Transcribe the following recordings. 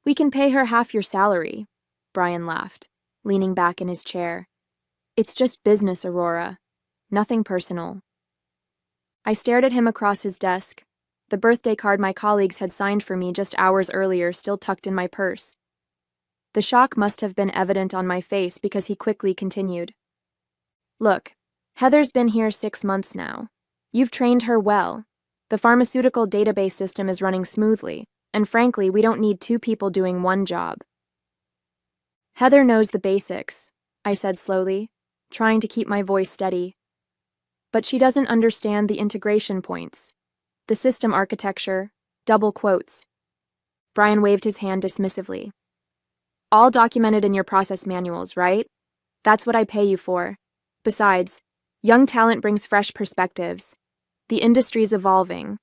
We can pay her half your salary, Brian laughed, leaning back in his chair. It's just business, Aurora. Nothing personal. I stared at him across his desk, the birthday card my colleagues had signed for me just hours earlier still tucked in my purse. The shock must have been evident on my face because he quickly continued. Look, Heather's been here 6 months now. You've trained her well. The pharmaceutical database system is running smoothly, and frankly, we don't need 2 people doing one job. Heather knows the basics, I said slowly, trying to keep my voice steady. But she doesn't understand the integration points, the system architecture, double quotes. Brian waved his hand dismissively. All documented in your process manuals, right? That's what I pay you for. Besides, young talent brings fresh perspectives. The industry's evolving.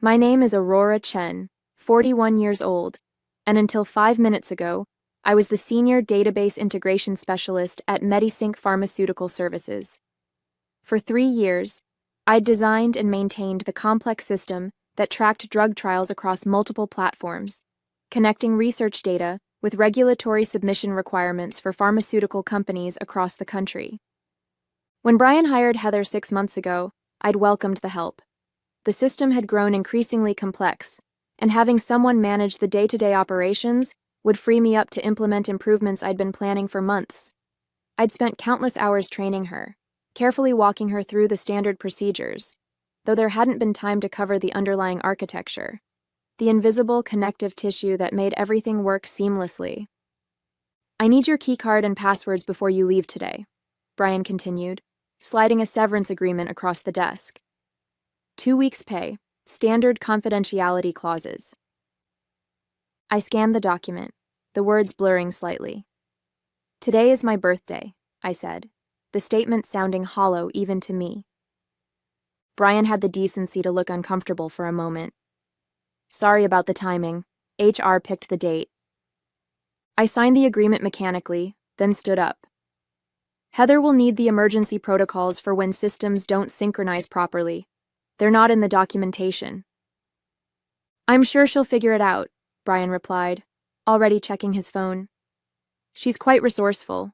My name is Aurora Chen, 41 years old, and until 5 minutes ago, I was the Senior Database Integration Specialist at MediSync Pharmaceutical Services. For 3 years, I'd designed and maintained the complex system that tracked drug trials across multiple platforms, connecting research data with regulatory submission requirements for pharmaceutical companies across the country. When Brian hired Heather 6 months ago, I'd welcomed the help. The system had grown increasingly complex, and having someone manage the day-to-day operations would free me up to implement improvements I'd been planning for months. I'd spent countless hours training her, carefully walking her through the standard procedures, though there hadn't been time to cover the underlying architecture, the invisible connective tissue that made everything work seamlessly. I need your keycard and passwords before you leave today, Brian continued, sliding a severance agreement across the desk. 2 weeks' pay, standard confidentiality clauses. I scanned the document, the words blurring slightly. Today is my birthday, I said, the statement sounding hollow even to me. Brian had the decency to look uncomfortable for a moment. Sorry about the timing. HR picked the date. I signed the agreement mechanically, then stood up. Heather will need the emergency protocols for when systems don't synchronize properly. They're not in the documentation. I'm sure she'll figure it out, Brian replied, already checking his phone. She's quite resourceful.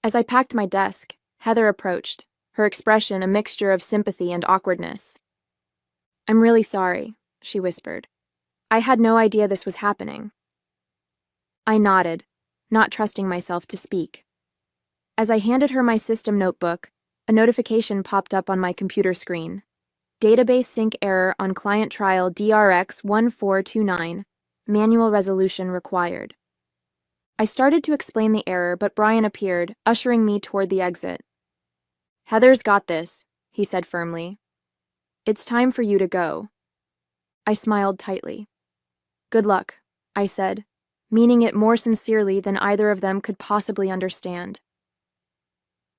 As I packed my desk, Heather approached, her expression a mixture of sympathy and awkwardness. I'm really sorry, she whispered. I had no idea this was happening. I nodded, not trusting myself to speak. As I handed her my system notebook, a notification popped up on my computer screen. Database sync error on client trial DRX 1429, manual resolution required. I started to explain the error, but Brian appeared, ushering me toward the exit. Heather's got this, he said firmly. It's time for you to go. I smiled tightly. Good luck, I said, meaning it more sincerely than either of them could possibly understand.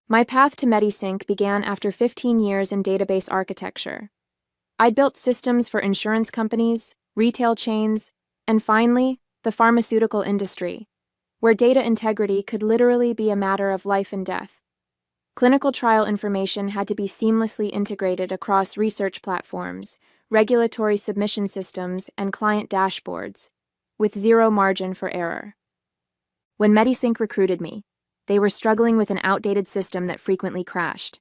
My path to MediSync began after 15 years in database architecture. I'd built systems for insurance companies, retail chains, and finally, the pharmaceutical industry, where data integrity could literally be a matter of life and death. Clinical trial information had to be seamlessly integrated across research platforms, regulatory submission systems, and client dashboards, with zero margin for error. When MediSync recruited me, they were struggling with an outdated system that frequently crashed.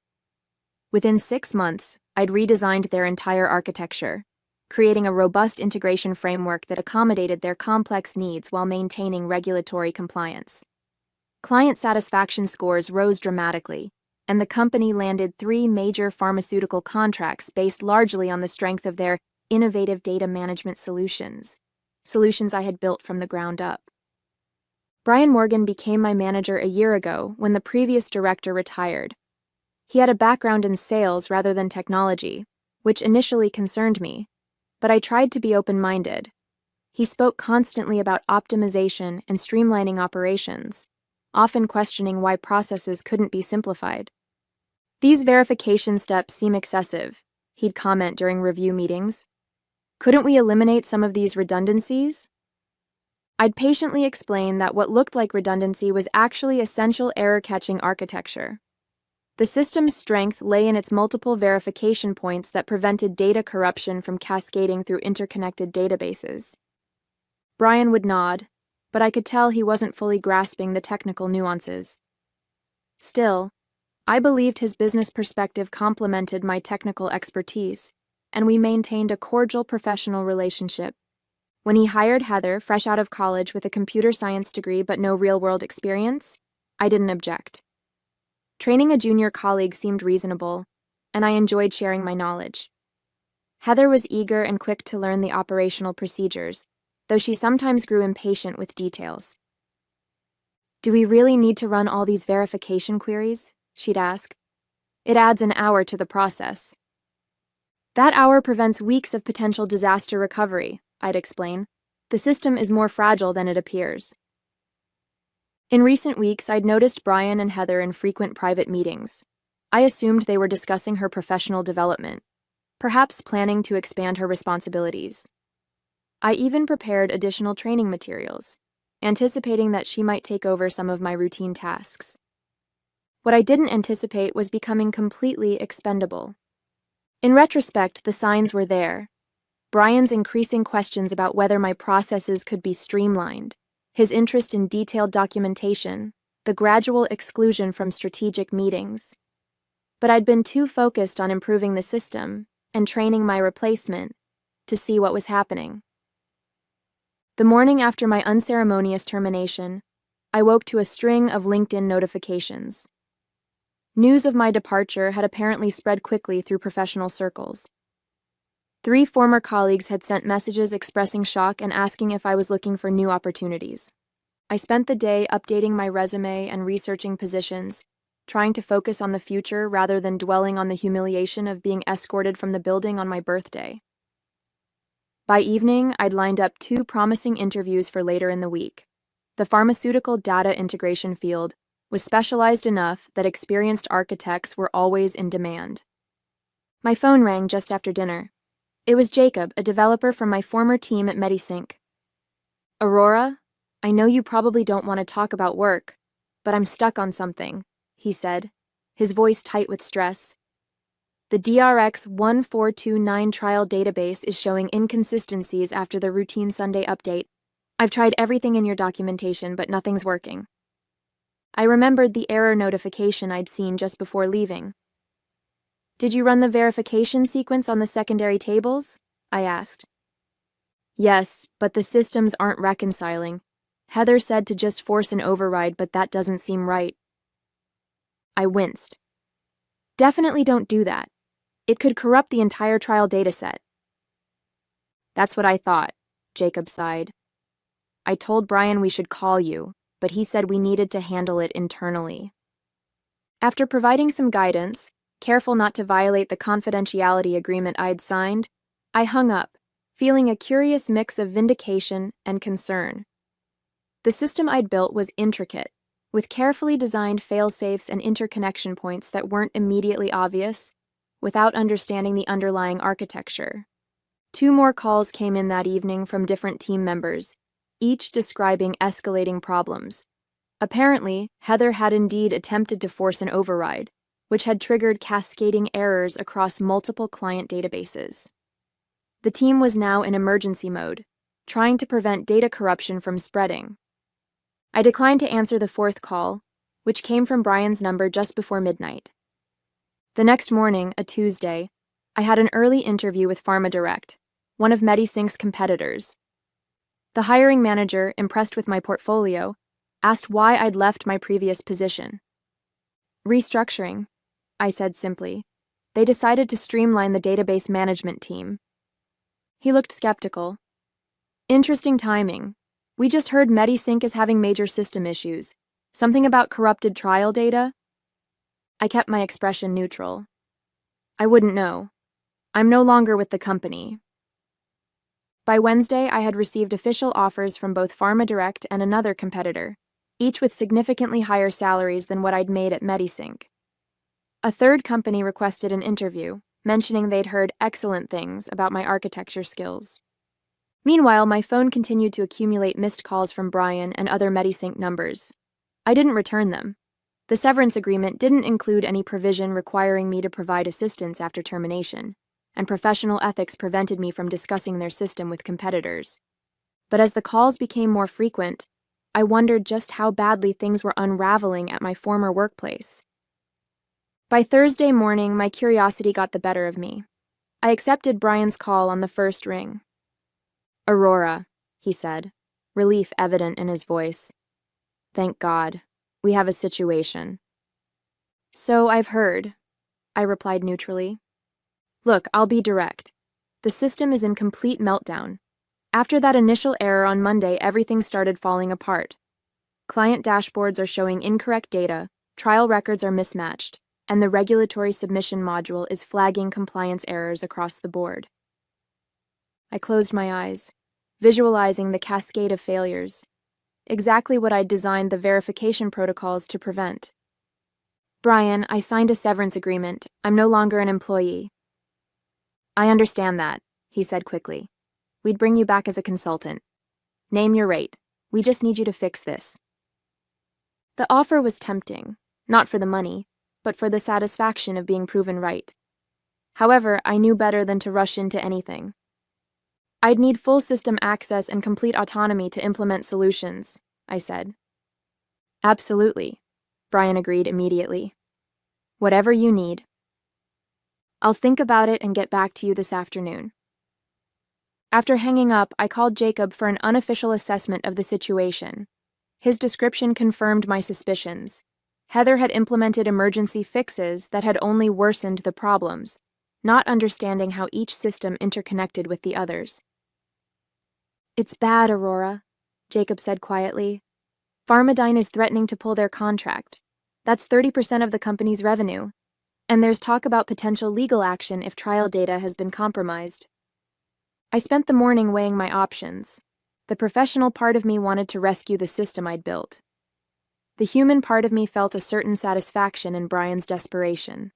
Within 6 months, I'd redesigned their entire architecture, creating a robust integration framework that accommodated their complex needs while maintaining regulatory compliance. Client satisfaction scores rose dramatically, and the company landed 3 major pharmaceutical contracts based largely on the strength of their innovative data management solutions I had built from the ground up. Brian Morgan became my manager a year ago when the previous director retired. He had a background in sales rather than technology, which initially concerned me, but I tried to be open-minded. He spoke constantly about optimization and streamlining operations, often questioning why processes couldn't be simplified. These verification steps seem excessive, he'd comment during review meetings. Couldn't we eliminate some of these redundancies? I'd patiently explain that what looked like redundancy was actually essential error-catching architecture. The system's strength lay in its multiple verification points that prevented data corruption from cascading through interconnected databases. Brian would nod, but I could tell he wasn't fully grasping the technical nuances. Still, I believed his business perspective complemented my technical expertise, and we maintained a cordial professional relationship. When he hired Heather, fresh out of college with a computer science degree but no real-world experience, I didn't object. Training a junior colleague seemed reasonable, and I enjoyed sharing my knowledge. Heather was eager and quick to learn the operational procedures, though she sometimes grew impatient with details. "Do we really need to run all these verification queries?" she'd ask. "It adds an hour to the process." "That hour prevents weeks of potential disaster recovery," I'd explain. "The system is more fragile than it appears." In recent weeks, I'd noticed Brian and Heather in frequent private meetings. I assumed they were discussing her professional development, perhaps planning to expand her responsibilities. I even prepared additional training materials, anticipating that she might take over some of my routine tasks. What I didn't anticipate was becoming completely expendable. In retrospect, the signs were there. Brian's increasing questions about whether my processes could be streamlined, his interest in detailed documentation, the gradual exclusion from strategic meetings. But I'd been too focused on improving the system and training my replacement to see what was happening. The morning after my unceremonious termination, I woke to a string of LinkedIn notifications. News of my departure had apparently spread quickly through professional circles. 3 former colleagues had sent messages expressing shock and asking if I was looking for new opportunities. I spent the day updating my resume and researching positions, trying to focus on the future rather than dwelling on the humiliation of being escorted from the building on my birthday. By evening, I'd lined up 2 promising interviews for later in the week. The pharmaceutical data integration field was specialized enough that experienced architects were always in demand. My phone rang just after dinner. It was Jacob, a developer from my former team at MediSync. "Aurora, I know you probably don't want to talk about work, but I'm stuck on something," he said, his voice tight with stress. "The DRX 1429 trial database is showing inconsistencies after the routine Sunday update. I've tried everything in your documentation, but nothing's working." I remembered the error notification I'd seen just before leaving. "Did you run the verification sequence on the secondary tables?" I asked. "Yes, but the systems aren't reconciling. Heather said to just force an override, but that doesn't seem right." I winced. "Definitely don't do that. It could corrupt the entire trial dataset." "That's what I thought," Jacob sighed. "I told Brian we should call you, but he said we needed to handle it internally." After providing some guidance, careful not to violate the confidentiality agreement I'd signed, I hung up, feeling a curious mix of vindication and concern. The system I'd built was intricate, with carefully designed fail-safes and interconnection points that weren't immediately obvious, without understanding the underlying architecture. 2 more calls came in that evening from different team members, each describing escalating problems. Apparently, Heather had indeed attempted to force an override, which had triggered cascading errors across multiple client databases. The team was now in emergency mode, trying to prevent data corruption from spreading. I declined to answer the 4th call, which came from Brian's number just before midnight. The next morning, a Tuesday, I had an early interview with PharmaDirect, one of MediSync's competitors. The hiring manager, impressed with my portfolio, asked why I'd left my previous position. "Restructuring," I said simply. "They decided to streamline the database management team." He looked skeptical. "Interesting timing. We just heard MediSync is having major system issues. Something about corrupted trial data?" I kept my expression neutral. "I wouldn't know. I'm no longer with the company." By Wednesday, I had received official offers from both PharmaDirect and another competitor, each with significantly higher salaries than what I'd made at MediSync. A third company requested an interview, mentioning they'd heard excellent things about my architecture skills. Meanwhile, my phone continued to accumulate missed calls from Brian and other MediSync numbers. I didn't return them. The severance agreement didn't include any provision requiring me to provide assistance after termination, and professional ethics prevented me from discussing their system with competitors. But as the calls became more frequent, I wondered just how badly things were unraveling at my former workplace. By Thursday morning, my curiosity got the better of me. I accepted Brian's call on the first ring. "Aurora," he said, relief evident in his voice. "Thank God. We have a situation." "So I've heard," I replied neutrally. "Look, I'll be direct. The system is in complete meltdown. After that initial error on Monday, everything started falling apart. Client dashboards are showing incorrect data, trial records are mismatched, and the regulatory submission module is flagging compliance errors across the board." I closed my eyes, visualizing the cascade of failures, exactly what I'd designed the verification protocols to prevent. "Brian, I signed a severance agreement. I'm no longer an employee." "I understand that," he said quickly. "We'd bring you back as a consultant. Name your rate. We just need you to fix this." The offer was tempting, not for the money, but for the satisfaction of being proven right. However, I knew better than to rush into anything. "I'd need full system access and complete autonomy to implement solutions," I said. "Absolutely," Brian agreed immediately. "Whatever you need. I'll think about it and get back to you this afternoon." After hanging up, I called Jacob for an unofficial assessment of the situation. His description confirmed my suspicions. Heather had implemented emergency fixes that had only worsened the problems, not understanding how each system interconnected with the others. "It's bad, Aurora," Jacob said quietly. "Pharmadyne is threatening to pull their contract. That's 30% of the company's revenue. And there's talk about potential legal action if trial data has been compromised." I spent the morning weighing my options. The professional part of me wanted to rescue the system I'd built. The human part of me felt a certain satisfaction in Brian's desperation.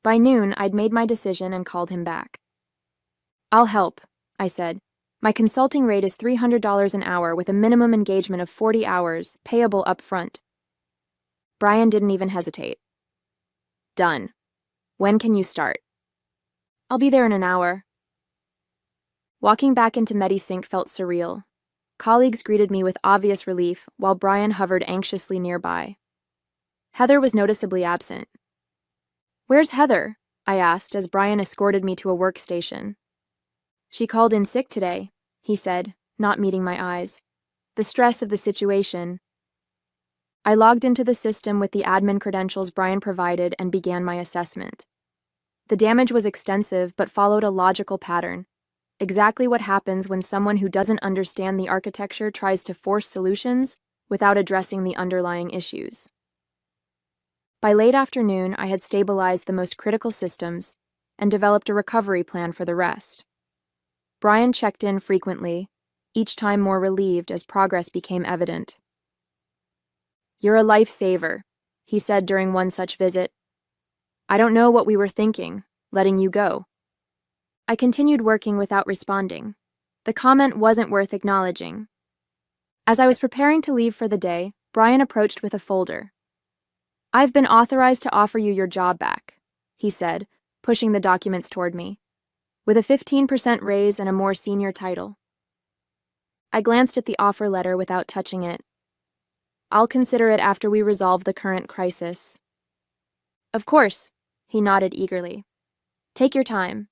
By noon, I'd made my decision and called him back. "I'll help," I said. "My consulting rate is $300 an hour with a minimum engagement of 40 hours, payable up front." Brian didn't even hesitate. "Done. When can you start?" "I'll be there in an hour." Walking back into MediSync felt surreal. Colleagues greeted me with obvious relief, while Brian hovered anxiously nearby. Heather was noticeably absent. "Where's Heather?" I asked as Brian escorted me to a workstation. "She called in sick today," he said, not meeting my eyes. The stress of the situation. I logged into the system with the admin credentials Brian provided and began my assessment. The damage was extensive but followed a logical pattern. Exactly what happens when someone who doesn't understand the architecture tries to force solutions without addressing the underlying issues. By late afternoon, I had stabilized the most critical systems and developed a recovery plan for the rest. Brian checked in frequently, each time more relieved as progress became evident. "You're a lifesaver," he said during one such visit. "I don't know what we were thinking, letting you go." I continued working without responding. The comment wasn't worth acknowledging. As I was preparing to leave for the day, Brian approached with a folder. "I've been authorized to offer you your job back," he said, pushing the documents toward me, "with a 15% raise and a more senior title." I glanced at the offer letter without touching it. "I'll consider it after we resolve the current crisis." "Of course," he nodded eagerly. "Take your time."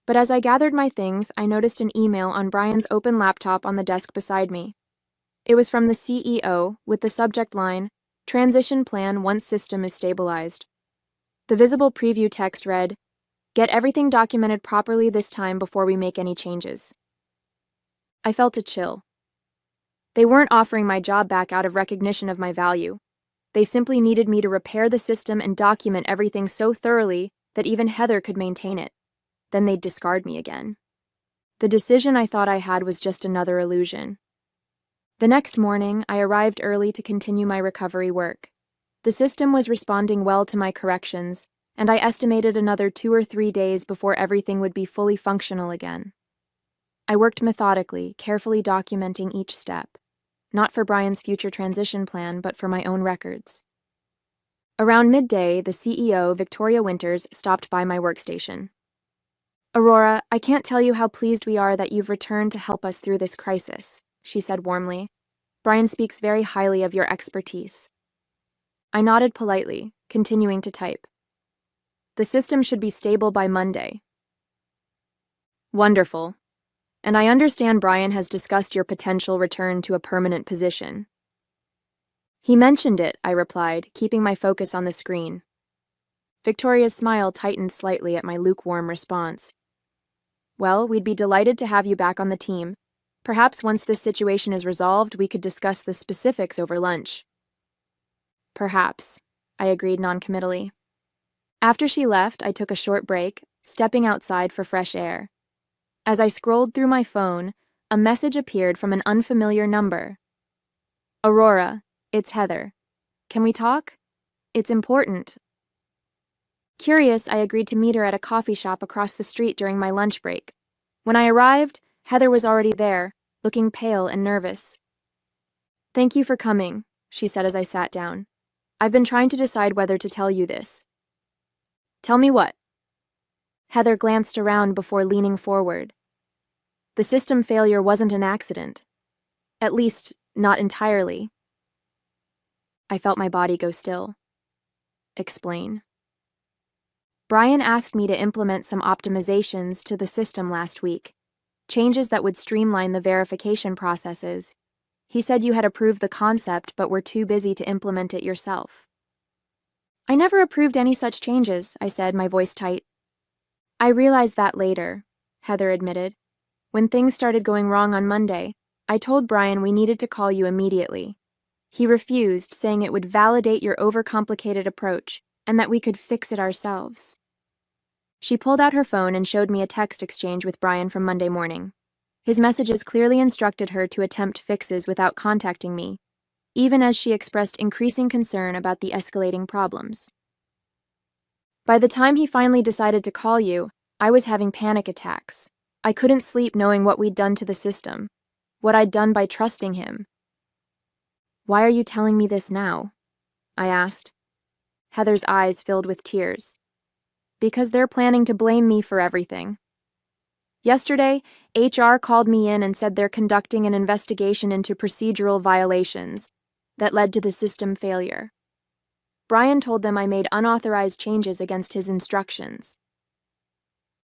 But as I gathered my things, I noticed an email on Brian's open laptop on the desk beside me. It was from the CEO, with the subject line, "Transition plan once system is stabilized." The visible preview text read, "Get everything documented properly this time before we make any changes." I felt a chill. They weren't offering my job back out of recognition of my value. They simply needed me to repair the system and document everything so thoroughly that even Heather could maintain it. Then they'd discard me again. The decision I thought I had was just another illusion. The next morning, I arrived early to continue my recovery work. The system was responding well to my corrections, and I estimated another 2 or 3 days before everything would be fully functional again. I worked methodically, carefully documenting each step, not for Brian's future transition plan, but for my own records. Around midday, the CEO, Victoria Winters, stopped by my workstation. Aurora, I can't tell you how pleased we are that you've returned to help us through this crisis, she said warmly. Brian speaks very highly of your expertise. I nodded politely, continuing to type. The system should be stable by Monday. Wonderful. And I understand Brian has discussed your potential return to a permanent position. He mentioned it, I replied, keeping my focus on the screen. Victoria's smile tightened slightly at my lukewarm response. Well, we'd be delighted to have you back on the team. Perhaps once this situation is resolved, we could discuss the specifics over lunch. Perhaps, I agreed noncommittally. After she left, I took a short break, stepping outside for fresh air. As I scrolled through my phone, a message appeared from an unfamiliar number. Aurora, it's Heather. Can we talk? It's important. Curious, I agreed to meet her at a coffee shop across the street during my lunch break. When I arrived, Heather was already there, looking pale and nervous. Thank you for coming, she said as I sat down. I've been trying to decide whether to tell you this. Tell me what? Heather glanced around before leaning forward. The system failure wasn't an accident. At least, not entirely. I felt my body go still. Explain. Brian asked me to implement some optimizations to the system last week, changes that would streamline the verification processes. He said you had approved the concept but were too busy to implement it yourself. I never approved any such changes, I said, my voice tight. I realized that later, Heather admitted. When things started going wrong on Monday, I told Brian we needed to call you immediately. He refused, saying it would validate your overcomplicated approach and that we could fix it ourselves. She pulled out her phone and showed me a text exchange with Brian from Monday morning. His messages clearly instructed her to attempt fixes without contacting me, even as she expressed increasing concern about the escalating problems. By the time he finally decided to call you, I was having panic attacks. I couldn't sleep knowing what we'd done to the system, what I'd done by trusting him. Why are you telling me this now? I asked. Heather's eyes filled with tears. Because they're planning to blame me for everything. Yesterday, HR called me in and said they're conducting an investigation into procedural violations that led to the system failure. Brian told them I made unauthorized changes against his instructions.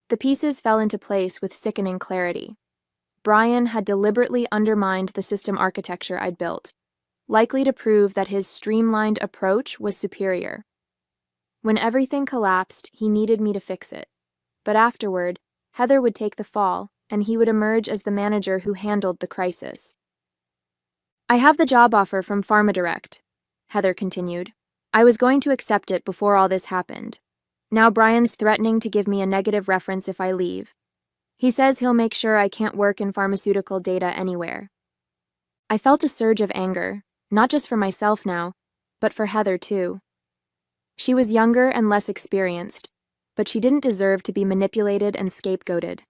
The pieces fell into place with sickening clarity. Brian had deliberately undermined the system architecture I'd built, likely to prove that his streamlined approach was superior. When everything collapsed, he needed me to fix it. But afterward, Heather would take the fall, and he would emerge as the manager who handled the crisis. I have the job offer from PharmaDirect, Heather continued. I was going to accept it before all this happened. Now Brian's threatening to give me a negative reference if I leave. He says he'll make sure I can't work in pharmaceutical data anywhere. I felt a surge of anger, not just for myself now, but for Heather too. She was younger and less experienced, but she didn't deserve to be manipulated and scapegoated.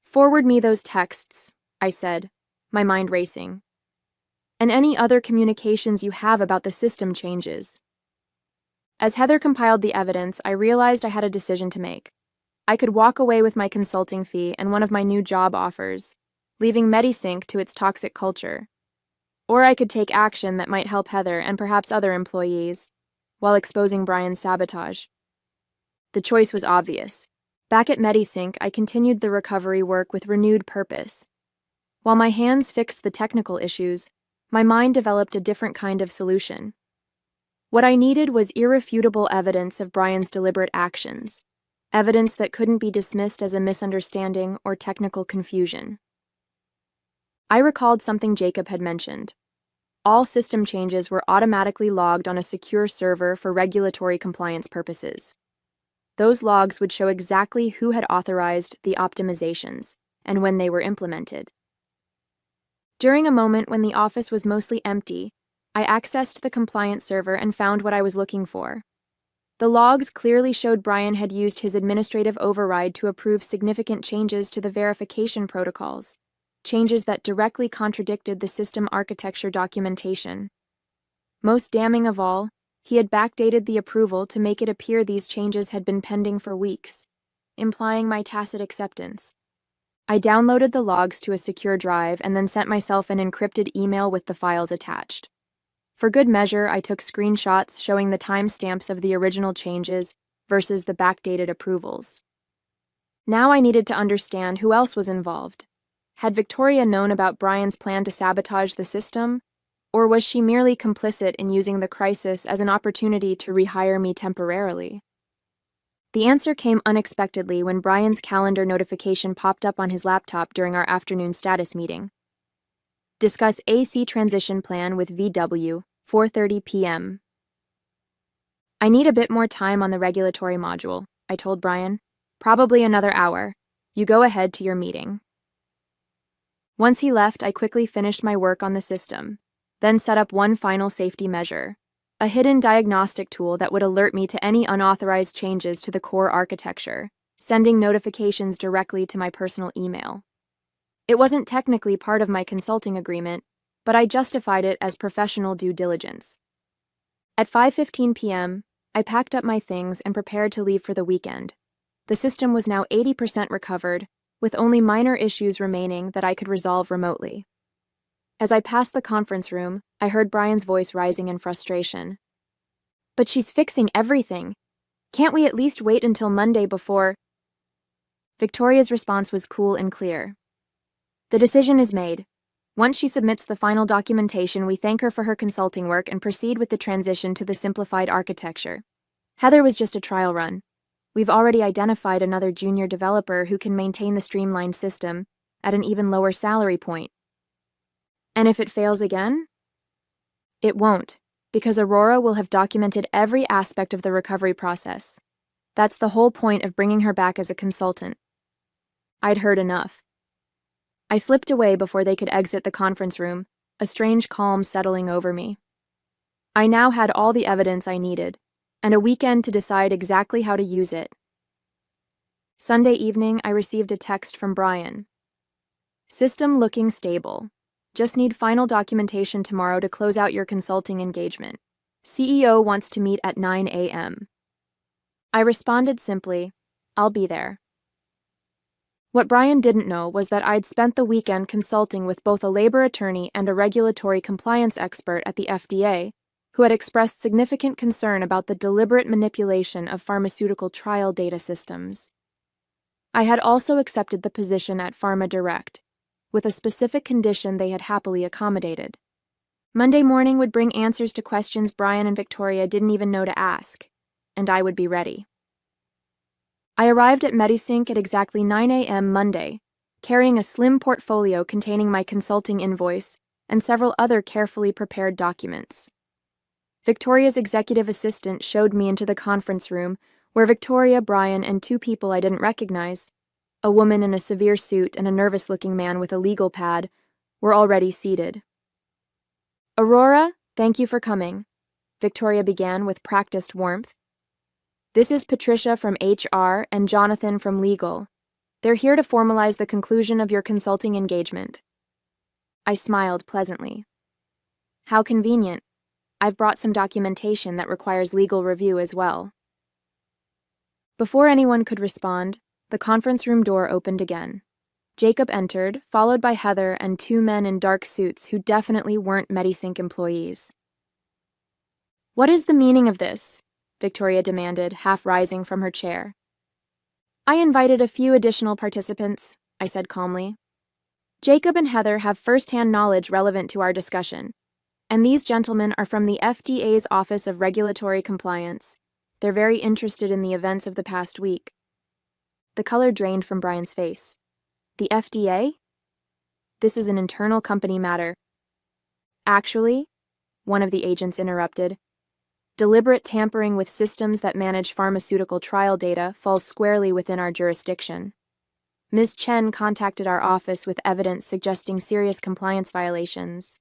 Forward me those texts, I said, my mind racing. And any other communications you have about the system changes. As Heather compiled the evidence, I realized I had a decision to make. I could walk away with my consulting fee and one of my new job offers, leaving MediSync to its toxic culture. Or I could take action that might help Heather and perhaps other employees, while exposing Brian's sabotage. The choice was obvious. Back at MediSync, I continued the recovery work with renewed purpose. While my hands fixed the technical issues, my mind developed a different kind of solution. What I needed was irrefutable evidence of Brian's deliberate actions, evidence that couldn't be dismissed as a misunderstanding or technical confusion. I recalled something Jacob had mentioned. All system changes were automatically logged on a secure server for regulatory compliance purposes. Those logs would show exactly who had authorized the optimizations and when they were implemented. During a moment when the office was mostly empty, I accessed the compliance server and found what I was looking for. The logs clearly showed Brian had used his administrative override to approve significant changes to the verification protocols, changes that directly contradicted the system architecture documentation. Most damning of all, he had backdated the approval to make it appear these changes had been pending for weeks. implying my tacit acceptance. I downloaded the logs to a secure drive and then sent myself an encrypted email with the files attached. For good measure, I took screenshots showing the timestamps of the original changes versus the backdated approvals. Now I needed to understand who else was involved. Had Victoria known about Brian's plan to sabotage the system, or was she merely complicit in using the crisis as an opportunity to rehire me temporarily? The answer came unexpectedly when Brian's calendar notification popped up on his laptop during our afternoon status meeting. Discuss AC transition plan with VW, 4:30 p.m. I need a bit more time on the regulatory module, I told Brian. Probably another hour. You go ahead to your meeting. Once he left, I quickly finished my work on the system, then set up one final safety measure, a hidden diagnostic tool that would alert me to any unauthorized changes to the core architecture, sending notifications directly to my personal email. It wasn't technically part of my consulting agreement, but I justified it as professional due diligence. At 5:15 p.m., I packed up my things and prepared to leave for the weekend. The system was now 80% recovered, with only minor issues remaining that I could resolve remotely. As I passed the conference room, I heard Brian's voice rising in frustration. But she's fixing everything. Can't we at least wait until Monday before? Victoria's response was cool and clear. The decision is made. Once she submits the final documentation, we thank her for her consulting work and proceed with the transition to the simplified architecture. Heather was just a trial run. We've already identified another junior developer who can maintain the streamlined system at an even lower salary point. And if it fails again? It won't, because Aurora will have documented every aspect of the recovery process. That's the whole point of bringing her back as a consultant. I'd heard enough. I slipped away before they could exit the conference room, a strange calm settling over me. I now had all the evidence I needed, and a weekend to decide exactly how to use it. Sunday evening, I received a text from Brian. System looking stable. Just need final documentation tomorrow to close out your consulting engagement. CEO wants to meet at 9 a.m. I responded simply, I'll be there. What Brian didn't know was that I'd spent the weekend consulting with both a labor attorney and a regulatory compliance expert at the FDA, who had expressed significant concern about the deliberate manipulation of pharmaceutical trial data systems. I had also accepted the position at Pharma Direct, with a specific condition they had happily accommodated. Monday morning would bring answers to questions Brian and Victoria didn't even know to ask, and I would be ready. I arrived at MediSync at exactly 9 a.m. Monday, carrying a slim portfolio containing my consulting invoice and several other carefully prepared documents. Victoria's executive assistant showed me into the conference room where Victoria, Brian, and two people I didn't recognize, a woman in a severe suit and a nervous-looking man with a legal pad, were already seated. Aurora, thank you for coming, Victoria began with practiced warmth. This is Patricia from HR and Jonathan from Legal. They're here to formalize the conclusion of your consulting engagement. I smiled pleasantly. How convenient. I've brought some documentation that requires legal review as well. Before anyone could respond, the conference room door opened again. Jacob entered, followed by Heather and two men in dark suits who definitely weren't MediSync employees. What is the meaning of this? Victoria demanded, half rising from her chair. I invited a few additional participants, I said calmly. Jacob and Heather have first-hand knowledge relevant to our discussion, and these gentlemen are from the FDA's Office of Regulatory Compliance. They're very interested in the events of the past week. The color drained from Brian's face. The FDA? This is an internal company matter. Actually, one of the agents interrupted, deliberate tampering with systems that manage pharmaceutical trial data falls squarely within our jurisdiction. Ms. Chen contacted our office with evidence suggesting serious compliance violations.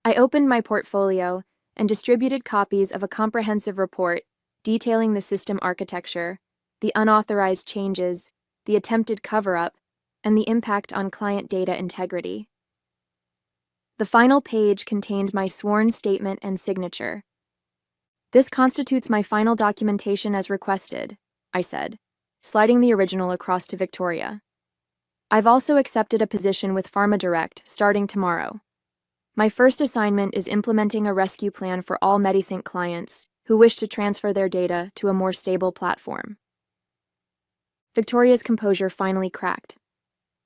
I opened my portfolio and distributed copies of a comprehensive report detailing the system architecture, the unauthorized changes, the attempted cover-up, and the impact on client data integrity. The final page contained my sworn statement and signature. This constitutes my final documentation as requested, I said, sliding the original across to Victoria. I've also accepted a position with PharmaDirect starting tomorrow. My first assignment is implementing a rescue plan for all MediSync clients who wish to transfer their data to a more stable platform. Victoria's composure finally cracked.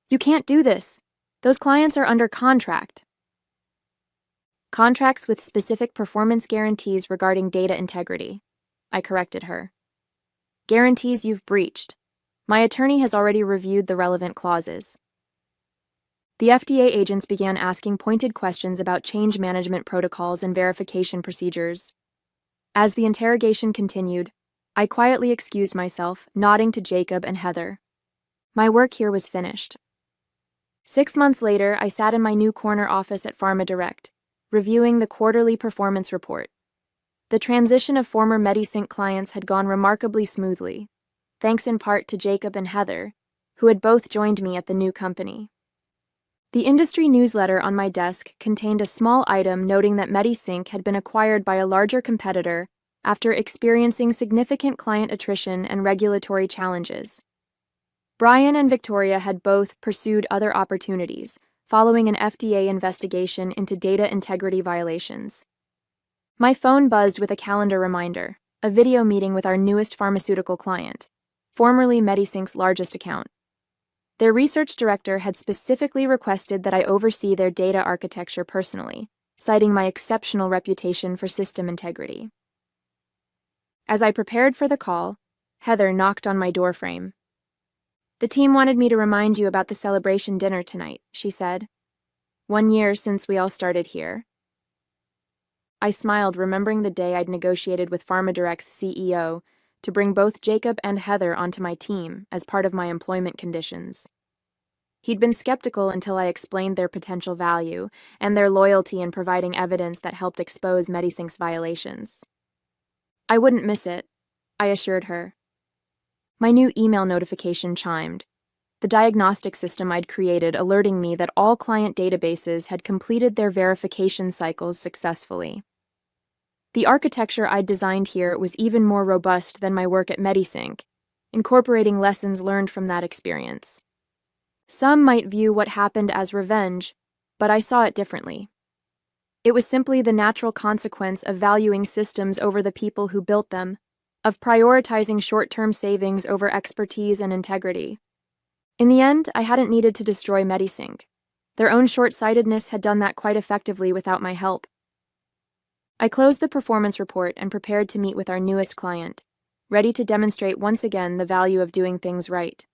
You can't do this. Those clients are under contract. Contracts with specific performance guarantees regarding data integrity. I corrected her. Guarantees you've breached. My attorney has already reviewed the relevant clauses. The FDA agents began asking pointed questions about change management protocols and verification procedures. As the interrogation continued, I quietly excused myself, nodding to Jacob and Heather. My work here was finished. 6 months later, I sat in my new corner office at PharmaDirect, reviewing the quarterly performance report. The transition of former MediSync clients had gone remarkably smoothly, thanks in part to Jacob and Heather, who had both joined me at the new company. The industry newsletter on my desk contained a small item noting that MediSync had been acquired by a larger competitor after experiencing significant client attrition and regulatory challenges. Brian and Victoria had both pursued other opportunities, following an FDA investigation into data integrity violations. My phone buzzed with a calendar reminder, a video meeting with our newest pharmaceutical client, formerly MediSync's largest account. Their research director had specifically requested that I oversee their data architecture personally, citing my exceptional reputation for system integrity. As I prepared for the call, Heather knocked on my doorframe. The team wanted me to remind you about the celebration dinner tonight, she said. 1 year since we all started here. I smiled, remembering the day I'd negotiated with PharmaDirect's CEO to bring both Jacob and Heather onto my team as part of my employment conditions. He'd been skeptical until I explained their potential value and their loyalty in providing evidence that helped expose MediSync's violations. I wouldn't miss it, I assured her. My new email notification chimed, the diagnostic system I'd created alerting me that all client databases had completed their verification cycles successfully. The architecture I'd designed here was even more robust than my work at MediSync, incorporating lessons learned from that experience. Some might view what happened as revenge, but I saw it differently. It was simply the natural consequence of valuing systems over the people who built them, of prioritizing short-term savings over expertise and integrity. In the end, I hadn't needed to destroy MediSync. Their own short-sightedness had done that quite effectively without my help. I closed the performance report and prepared to meet with our newest client, ready to demonstrate once again the value of doing things right.